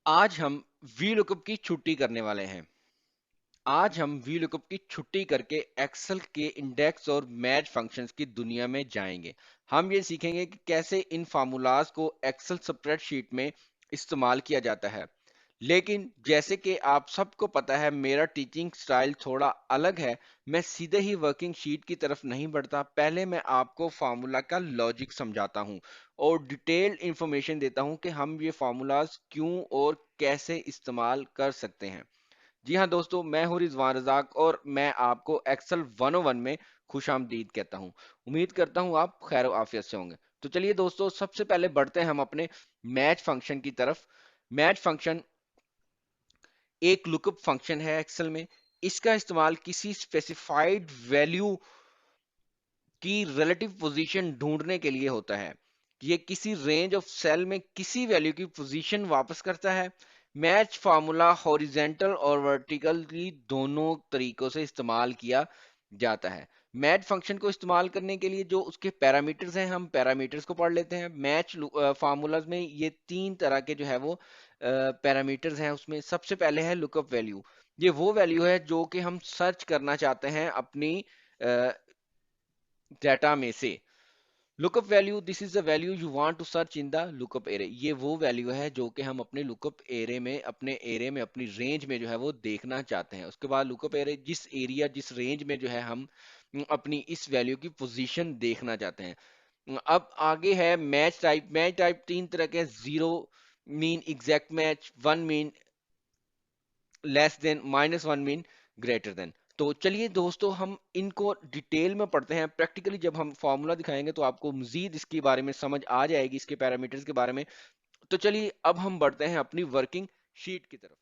आज हम वीलुकअप की छुट्टी करने वाले हैं। आज हम वीलुकअप की छुट्टी करके एक्सेल के इंडेक्स और मैच फंक्शंस की दुनिया में जाएंगे। हम ये सीखेंगे कि कैसे इन फार्मूलाज को एक्सेल स्प्रेडशीट में इस्तेमाल किया जाता है। लेकिन जैसे कि आप सबको पता है, मेरा टीचिंग स्टाइल थोड़ा अलग है। मैं सीधे ही वर्किंग शीट की तरफ नहीं बढ़ता। पहले मैं आपको फार्मूला का लॉजिक समझाता हूँ और डिटेल्ड इंफॉर्मेशन देता हूँ कि हम ये फार्मूलाज क्यों और कैसे इस्तेमाल कर सकते हैं। जी हाँ दोस्तों, मैं हूँ रिजवान रजाक और मैं आपको एक्सेल 101 में खुशामदीद कहता हूँ। उम्मीद करता हूँ आप खैर आफियत से होंगे। तो चलिए दोस्तों, सबसे पहले बढ़ते हैं हम अपने मैच फंक्शन की तरफ। मैच फंक्शन एक लुकअप फंक्शन है एक्सेल में। इसका इस्तेमाल किसी स्पेसिफाइड वैल्यू की रिलेटिव पोजीशन ढूंढने के लिए होता है। ये किसी रेंज ऑफ सेल में किसी वैल्यू की पोजीशन वापस करता है। मैच फार्मूला हॉरिजेंटल और वर्टिकली दोनों तरीकों से इस्तेमाल किया जाता है। मैच फंक्शन को इस्तेमाल करने के लिए जो उसके पैरामीटर्स हैं, हम पैरामीटर्स को पढ़ लेते हैं। मैच फार्मूलाज में ये तीन तरह के जो है वो पैरामीटर्स हैं। उसमें सबसे पहले है लुकअप वैल्यू। ये वो वैल्यू है जो कि हम सर्च करना चाहते हैं अपनी डाटा में से। Lookup value, this is the value you want to search in the lookup array. ये वो वैल्यू है जो कि हम अपने लुकअप एरे में, अपनी रेंज में जो है वो देखना चाहते हैं। उसके बाद लुकअप एरे, जिस एरिया जिस रेंज में जो है हम अपनी इस वैल्यू की पोजीशन देखना चाहते हैं। अब आगे है मैच टाइप। मैच टाइप तीन तरह के: zero mean exact match, one mean less than, minus one mean greater than. तो चलिए दोस्तों, हम इनको डिटेल में पढ़ते हैं। प्रैक्टिकली जब हम फॉर्मूला दिखाएंगे तो आपको मजीद इसके बारे में समझ आ जाएगी, इसके पैरामीटर्स के बारे में। तो चलिए अब हम बढ़ते हैं अपनी वर्किंग शीट की तरफ।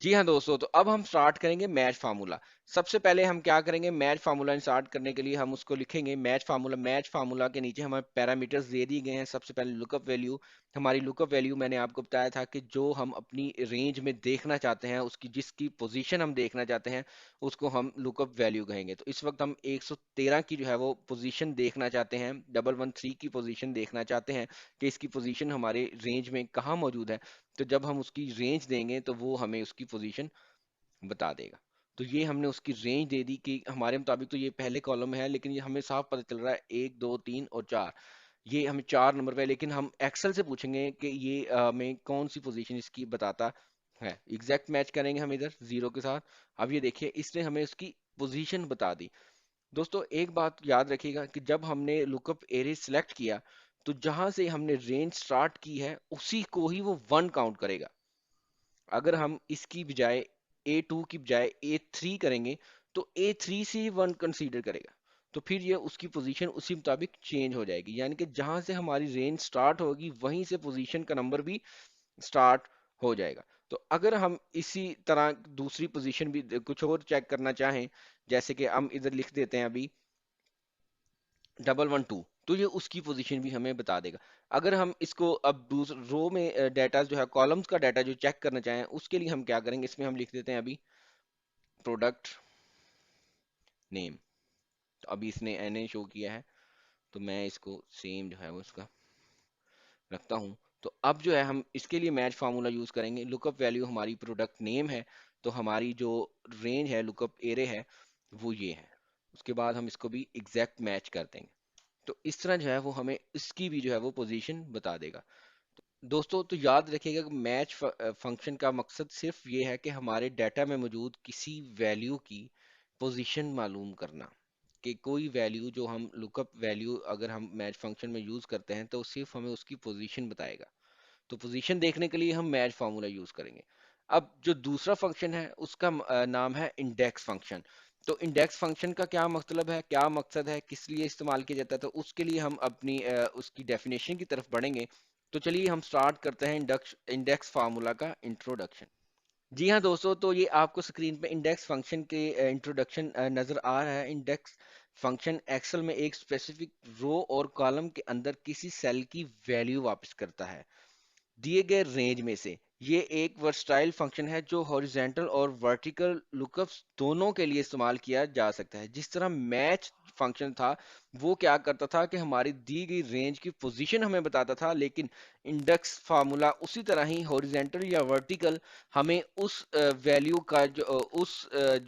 जी हाँ दोस्तों, तो अब हम स्टार्ट करेंगे मैच फार्मूला। सबसे पहले हम क्या करेंगे, मैच फार्मूला स्टार्ट करने के लिए हम उसको लिखेंगे मैच फार्मूला। मैच फार्मूला के नीचे हमारे पैरामीटर्स दे दिए गए हैं। सबसे पहले लुकअप वैल्यू। हमारी लुकअप वैल्यू मैंने आपको बताया था कि जो हम अपनी रेंज में देखना चाहते हैं, उसकी जिसकी पोजीशन हम देखना चाहते हैं, उसको हम लुकअप वैल्यू कहेंगे। तो इस वक्त हम 113 की जो है वो पोजीशन देखना चाहते हैं, 113 की पोजीशन देखना चाहते हैं कि इसकी पोजीशन हमारे रेंज में कहाँ मौजूद है। तो जब हम उसकी रेंज देंगे तो वो हमें उसकी पोजीशन बता देगा। तो ये हमने उसकी रेंज दे दी कि हमारे मुताबिक तो ये पहले कॉलम में है, लेकिन ये हमें साफ पता चल रहा है 1 2 3 और 4। ये हमें 4 नंबर पे है, लेकिन हम एक्सेल से पूछेंगे कि ये हमें कौन सी पोजीशन इसकी बताता है। एग्जैक्ट मैच करेंगे हम इधर जीरो के साथ। अब ये देखिए, इसने हमें उसकी पोजीशन बता दी। दोस्तों एक बात याद रखिएगा कि जब हमने लुकअप एरे सिलेक्ट किया, तो जहां से हमने रेंज स्टार्ट की है उसी को ही वो वन काउंट करेगा। अगर हम इसकी बजाय A2 की बजाय A3 करेंगे, तो A3 से ही वन कंसीडर करेगा। तो फिर ये उसकी पोजीशन उसी मुताबिक चेंज हो जाएगी, यानी कि जहां से हमारी रेंज स्टार्ट होगी वहीं से पोजीशन का नंबर भी स्टार्ट हो जाएगा। तो अगर हम इसी तरह दूसरी पोजीशन भी कुछ और चेक करना चाहें, जैसे कि हम इधर लिख देते हैं अभी 112, तो ये उसकी पोजीशन भी हमें बता देगा। अगर हम इसको अब दूसरे रो में डाटा जो है, कॉलम्स का डाटा जो चेक करना चाहें, उसके लिए हम क्या करेंगे, इसमें हम लिख देते हैं अभी प्रोडक्ट नेम। तो अभी इसने NA शो किया है, तो मैं इसको सेम जो है वो उसका रखता हूँ। तो अब जो है हम इसके लिए मैच फार्मूला यूज करेंगे। लुकअप वैल्यू हमारी प्रोडक्ट नेम है, तो हमारी जो रेंज है, लुकअप एरे है, वो ये है। उसके बाद हम इसको भी एग्जैक्ट मैच कर देंगे। तो इस तरह जो है वो हमें इसकी भी जो है वो पोजीशन बता देगा। दोस्तों तो याद रखिएगा कि मैच फंक्शन का मकसद सिर्फ ये है कि हमारे डाटा में मौजूद किसी वैल्यू की पोजीशन मालूम करना। कि कोई वैल्यू जो हम लुकअप वैल्यू अगर हम मैच फंक्शन में यूज करते हैं, तो सिर्फ हमें उसकी पोजीशन बताएगा। तो पोजीशन देखने के लिए हम मैच फार्मूला यूज करेंगे। अब जो दूसरा फंक्शन है उसका नाम है इंडेक्स फंक्शन। तो इंडेक्स फंक्शन का क्या मतलब है, क्या मकसद है, किस लिए इस्तेमाल किया जाता है, तो उसके लिए हम अपनी उसकी डेफिनेशन की तरफ बढ़ेंगे। तो चलिए हम स्टार्ट करते हैं इंडेक्स फार्मूला का इंट्रोडक्शन। जी हाँ दोस्तों, तो ये आपको स्क्रीन पे इंडेक्स फंक्शन के इंट्रोडक्शन नजर आ रहा है। इंडेक्स फंक्शन एक्सेल में एक स्पेसिफिक रो और कॉलम के अंदर किसी सेल की वैल्यू वापस करता है दिए गए रेंज में से। ये एक वर्सटाइल फंक्शन है जो हॉरिजेंटल और वर्टिकल लुकअप्स दोनों के लिए इस्तेमाल किया जा सकता है। जिस तरह मैच फंक्शन था वो क्या करता था कि हमारी दी गई रेंज की पोजीशन हमें बताता था, लेकिन इंडेक्स फार्मूला उसी तरह ही हॉरिजेंटल या वर्टिकल हमें उस वैल्यू का जो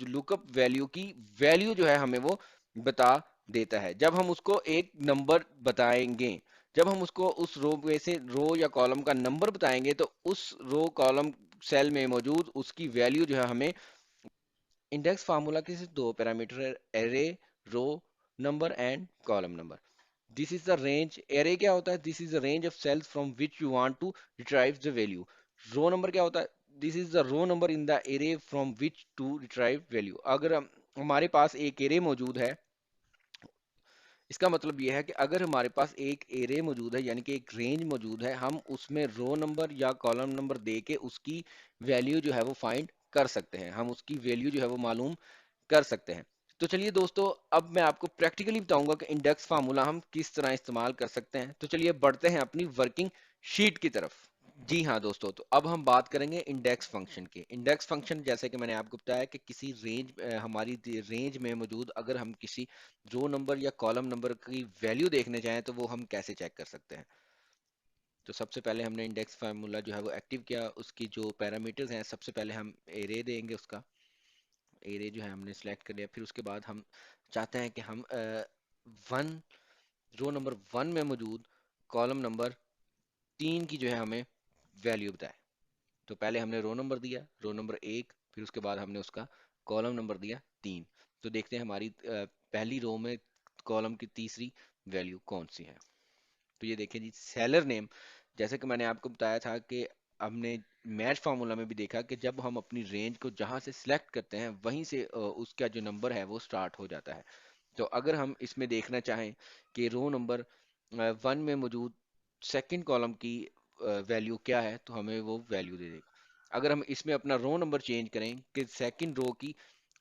लुकअप वैल्यू की वैल्यू जो है हमें वो बता देता है। जब हम उसको एक नंबर बताएंगे, जब हम उसको उस रो में से रो या कॉलम का नंबर बताएंगे तो उस रो कॉलम सेल में मौजूद उसकी वैल्यू जो है हमें इंडेक्स फार्मूला के सिर्फ दो पैरामीटर है, array row number and column number. This is the range. Array क्या होता है? This is the range of cells from which you want to retrieve the value. Row number क्या होता है? This is the row number in the array from which to retrieve value. अगर हमारे पास एक array मौजूद है, इसका मतलब यह है कि अगर हमारे पास एक एरे मौजूद है यानी कि एक रेंज मौजूद है, हम उसमें रो नंबर या कॉलम नंबर दे के उसकी वैल्यू जो है वो फाइंड कर सकते हैं, हम उसकी वैल्यू जो है वो मालूम कर सकते हैं। तो चलिए दोस्तों, अब मैं आपको प्रैक्टिकली बताऊंगा कि इंडेक्स फार्मूला हम किस तरह इस्तेमाल कर सकते हैं। तो चलिए बढ़ते हैं अपनी वर्किंग शीट की तरफ। जी हाँ दोस्तों, तो अब हम बात करेंगे इंडेक्स फंक्शन की। इंडेक्स फंक्शन जैसे कि मैंने आपको बताया कि किसी रेंज हमारी रेंज में मौजूद अगर हम किसी रो नंबर या कॉलम नंबर की वैल्यू देखने जाएं तो वो हम कैसे चेक कर सकते हैं। तो सबसे पहले हमने इंडेक्स फार्मूला जो है वो एक्टिव किया, उसकी जो पैरामीटर्स हैं सबसे पहले हम एरे देंगे, उसका एरे जो है हमने सेलेक्ट कर लिया। फिर उसके बाद हम चाहते हैं कि हम वन रो नंबर वन में मौजूद कॉलम नंबर तीन की जो है हमें वैल्यू बताए। तो पहले हमने रो नंबर दिया, रो नंबर एक, फिर उसके बाद हमने उसका कॉलम नंबर दिया तीन। तो देखते हैं हमारी पहली रो में कॉलम की तीसरी वैल्यू कौन सी है। तो ये देखिए जी, सेलर नेम। जैसे कि मैंने आपको बताया था कि हमने मैच फार्मूला में भी देखा कि जब हम अपनी रेंज को जहां से सिलेक्ट करते हैं वहीं से उसका जो नंबर है वो स्टार्ट हो जाता है। तो अगर हम इसमें देखना चाहें कि रो नंबर वन में मौजूद सेकंड कॉलम की वैल्यू क्या है, तो हमें वो वैल्यू दे देगा। अगर हम इसमें अपना रो नंबर चेंज करें कि सेकंड रो की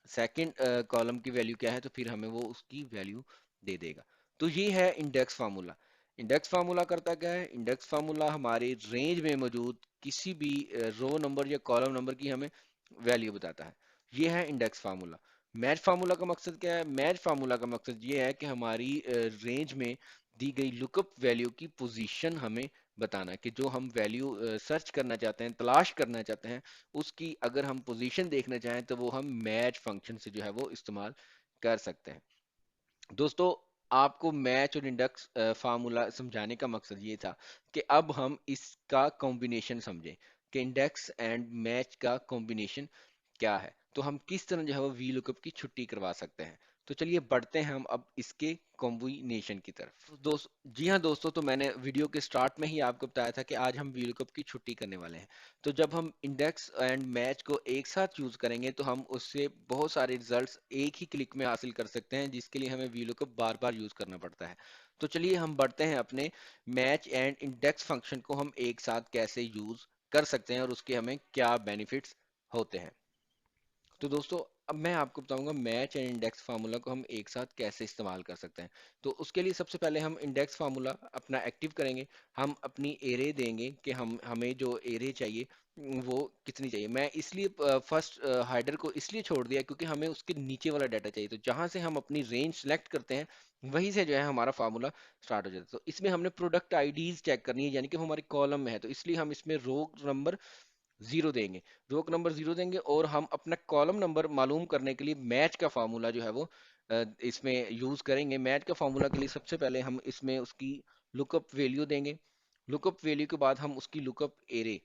सेकंड कॉलम की वैल्यू क्या है, तो फिर हमें वो उसकी वैल्यू दे देगा। तो ये है इंडेक्स फार्मूला। इंडेक्स फार्मूला करता क्या है? इंडेक्स फार्मूला हमारे रेंज में मौजूद किसी भी रो नंबर या कॉलम नंबर की हमें वैल्यू बताता है। ये है इंडेक्स फार्मूला। मैच फार्मूला का मकसद क्या है? मैच फार्मूला का मकसद ये है कि हमारी रेंज में दी गई लुकअप वैल्यू की पोजीशन हमें बताना, कि जो हम वैल्यू सर्च करना चाहते हैं, तलाश करना चाहते हैं, उसकी अगर हम पोजीशन देखना चाहें तो वो हम मैच फंक्शन से जो है वो इस्तेमाल कर सकते हैं। दोस्तों, आपको मैच और इंडेक्स फार्मूला समझाने का मकसद ये था कि अब हम इसका कॉम्बिनेशन समझें कि इंडेक्स एंड मैच का कॉम्बिनेशन क्या है, तो हम किस तरह जो है वो वी लुकअप की छुट्टी करवा सकते हैं। तो चलिए बढ़ते हैं हम अब इसके कॉम्बिनेशन की तरफ। तो जी हाँ दोस्तों, तो मैंने वीडियो के स्टार्ट में ही आपको बताया था कि आज हम वी लुकअप की छुट्टी करने वाले हैं। तो जब हम इंडेक्स एंड मैच को एक साथ यूज करेंगे तो हम उससे बहुत सारे रिजल्ट्स एक ही क्लिक में हासिल कर सकते हैं, जिसके लिए हमें वी लुकअप बार बार यूज करना पड़ता है। तो चलिए हम बढ़ते हैं अपने मैच एंड इंडेक्स फंक्शन को हम एक साथ कैसे यूज कर सकते हैं और उसके हमें क्या बेनिफिट्स होते हैं। तो दोस्तों, अब मैं आपको बताऊंगा मैच एंड इंडेक्स फार्मूला को हम एक साथ कैसे इस्तेमाल कर सकते हैं। तो उसके लिए सबसे पहले हम इंडेक्स फार्मूला अपना एक्टिव करेंगे। हम अपनी एरे देंगे कि हमें जो एरे चाहिए वो कितनी चाहिए। मैं इसलिए फर्स्ट हाइडर को इसलिए छोड़ दिया क्योंकि हमें उसके नीचे वाला डाटा चाहिए। तो जहां से हम अपनी रेंज सेलेक्ट करते हैं वहीं से जो है हमारा फार्मूला स्टार्ट हो जाता है। तो इसमें हमने प्रोडक्ट आईडीज चेक करनी है, यानी कि वो हमारी कॉलम में है, तो इसलिए हम इसमें रो नंबर जीरो देंगे, रोक नंबर जीरो देंगे। और हम अपना कॉलम नंबर मालूम करने के लिए मैच का फार्मूला जो है वो इसमें यूज करेंगे। मैच का फार्मूला के लिए सबसे पहले हम इसमें उसकी लुकअप वैल्यू देंगे। लुकअप वैल्यू के बाद हम उसकी लुकअप एरे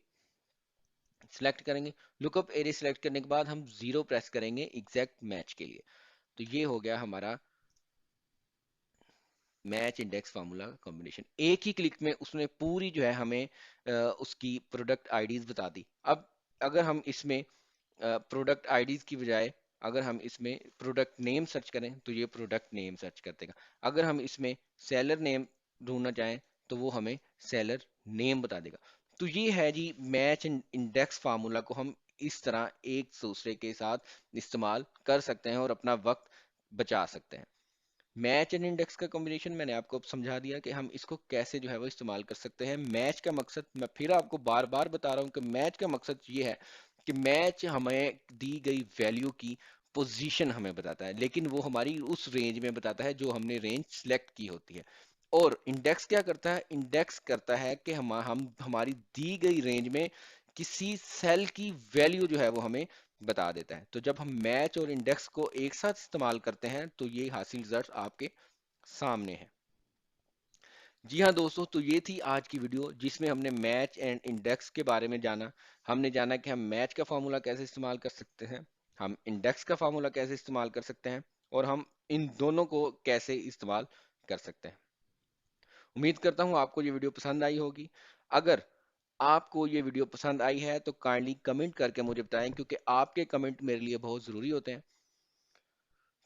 सिलेक्ट करेंगे। लुकअप एरे सिलेक्ट करने के बाद हम जीरो प्रेस करेंगे एग्जैक्ट मैच के लिए। तो ये हो गया हमारा मैच इंडेक्स फार्मूला कॉम्बिनेशन। एक ही क्लिक में उसने पूरी जो है हमें उसकी प्रोडक्ट आईडीज बता दी। अब अगर हम इसमें प्रोडक्ट आईडीज की बजाय अगर हम इसमें प्रोडक्ट नेम सर्च करें तो ये प्रोडक्ट नेम सर्च कर देगा। अगर हम इसमें सेलर नेम ढूंढना चाहें तो वो हमें सेलर नेम बता देगा। तो ये है जी, मैच एंड इंडेक्स फार्मूला को हम इस तरह एक दूसरे के साथ इस्तेमाल कर सकते हैं और अपना वक्त बचा सकते हैं। मैच एंड इंडेक्स का कॉम्बिनेशन मैंने आपको अब समझा दिया कि हम इसको कैसे जो है वो इस्तेमाल कर सकते हैं। मैच का मकसद मैं फिर आपको बार बार बता रहा हूँ कि मैच का मकसद ये है कि मैच हमें दी गई वैल्यू की पोजीशन हमें बताता है, लेकिन वो हमारी उस रेंज में बताता है जो हमने रेंज सिलेक्ट की होती है। और इंडेक्स क्या करता है? इंडेक्स करता है कि हम हमारी दी गई रेंज में किसी सेल की वैल्यू जो है वो हमें बता देता है। तो जब हम मैच और इंडेक्स को एक साथ इस्तेमाल करते हैं तो ये हासिल रिजल्ट आपके सामने है। जी हाँ दोस्तों, तो ये थी आज की वीडियो जिसमें हमने मैच एंड इंडेक्स के बारे में जाना। हमने जाना कि हम मैच का फार्मूला कैसे इस्तेमाल कर सकते हैं, हम इंडेक्स का फार्मूला कैसे इस्तेमाल कर सकते हैं, और हम इन दोनों को कैसे इस्तेमाल कर सकते हैं। उम्मीद करता हूँ आपको ये वीडियो पसंद आई होगी। अगर आपको ये वीडियो पसंद आई है तो काइंडली कमेंट करके मुझे बताएं, क्योंकि आपके कमेंट मेरे लिए बहुत ज़रूरी होते हैं।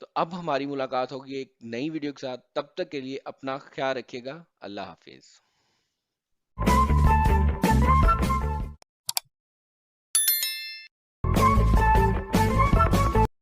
तो अब हमारी मुलाकात होगी एक नई वीडियो के साथ। तब तक के लिए अपना ख्याल रखिएगा। अल्लाह हाफिज़।